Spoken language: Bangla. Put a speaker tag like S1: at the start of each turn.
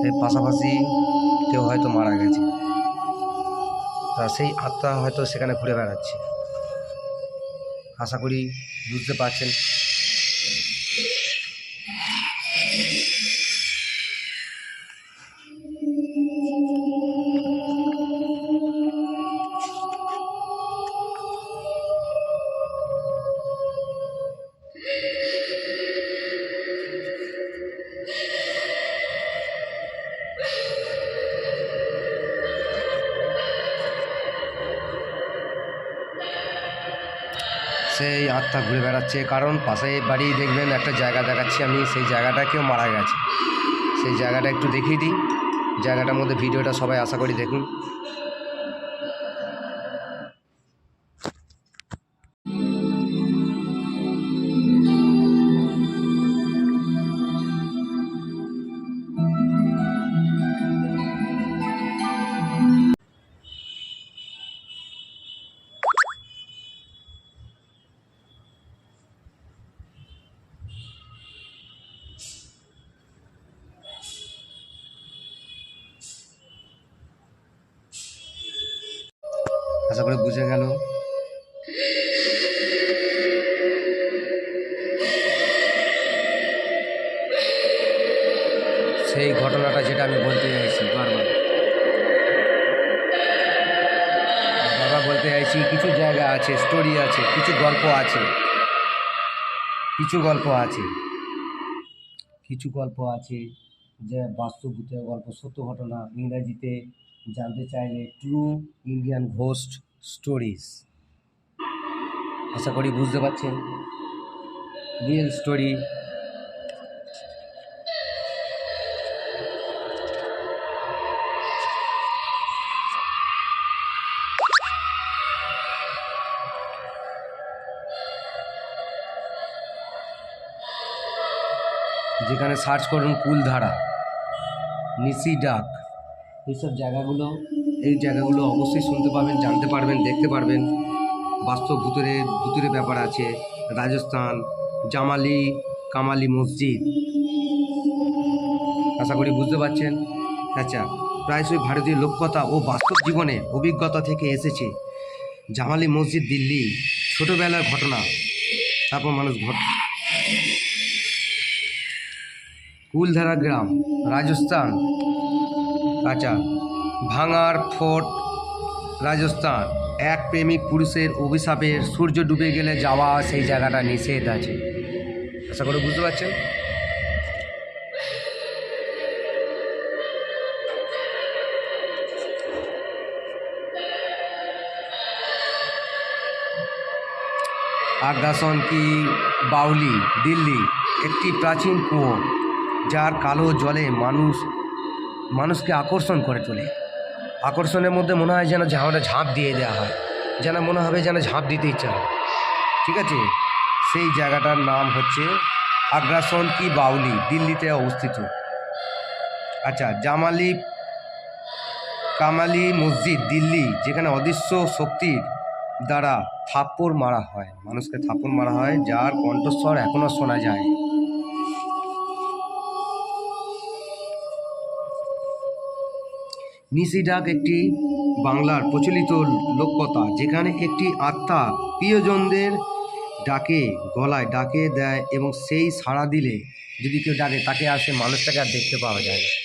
S1: এর পাশাপাশি কেউ হয়তো মারা গেছে, তা সেই আত্মা হয়তো সেখানে ঘুরে বেড়াচ্ছে। আশা করি বুঝতে পারছেন। সেই আত্মা ঘুরে বেড়াচ্ছে, কারণ পাশে বাড়ি দেখবেন একটা জায়গা দেখাচ্ছি আমি, সেই জায়গাটা কেউ মারা গেছে। সেই জায়গাটা একটু দেখিয়ে দিই, জায়গাটার মধ্যে ভিডিওটা সবাই আশা করি দেখুন। আশা করি বুঝে গেল। সেই ঘটনাটা যেটা আমি বলতে চাইছি বারবার বলতে চাইছি, কিছু জায়গা আছে, স্টোরি আছে, কিছু গল্প আছে, যে বাস্তব ভূতের গল্প, সত্য ঘটনা, ইংরাজিতে জানতে চাইলে ট্রু ইন্ডিয়ান ঘোস্ট স্টোরিজ। আশা করি বুঝতে পারছেন, রিয়েল স্টোরি। যেখানে সার্চ করুন কুলধারা, নিশি ডাক, এইসব জায়গাগুলো, এই জায়গাগুলো অবশ্যই শুনতে পাবেন, জানতে পারবেন, দেখতে পারবেন। বাস্তব ভুতুরে ব্যাপার আছে। রাজস্থান জামালি কামালি মসজিদ, আশা করি বুঝতে পারছেন। আচ্ছা, প্রায়শই ভারতীয় লোককথা ও বাস্তব জীবনে অভিজ্ঞতা থেকে এসেছে। জামালি মসজিদ দিল্লি, ছোটোবেলার ঘটনা, তারপর মানুষ কুলধারা গ্রাম রাজস্থান। আচ্ছা, ভাঙার ফোর্ট রাজস্থান, এক প্রেমিক পুরুষের অভিশাপের সূর্য ডুবে গেলে যাওয়া সেই জায়গাটা নিষেধ আছে। আশা করি বুঝতে পারছেন। আগ্রাসন কি বাউলি দিল্লি, একটি প্রাচীন কুয়ো যার কালো জলে মানুষকে আকর্ষণ করে তোলে। আকর্ষণের মধ্যে মনে হয় যেন ঝাঁপ দিয়ে দেওয়া হয়, যেন মনে হবে যেন ঝাঁপ দিতে ইচ্ছা হয়। ঠিক আছে, সেই জায়গাটার নাম হচ্ছে আগ্রাসন কি বাউলি, দিল্লিতে অবস্থিত। আচ্ছা, জামালি কামালি মসজিদ দিল্লি, যেখানে অদৃশ্য শক্তির দ্বারা মানুষকে থাপ্পড় মারা হয়, যার কণ্ঠস্বর এখনও শোনা যায়। নিশি ডাক একটি বাংলার প্রচলিত লোককথা, যেখানে একটি আত্মা প্রিয়জনদের গলায় ডাকে দেয় এবং সেই সাড়া দিলে যদি কেউ ডাকে তাকে আর সে মানুষটাকে আর দেখতে পাওয়া যায় না।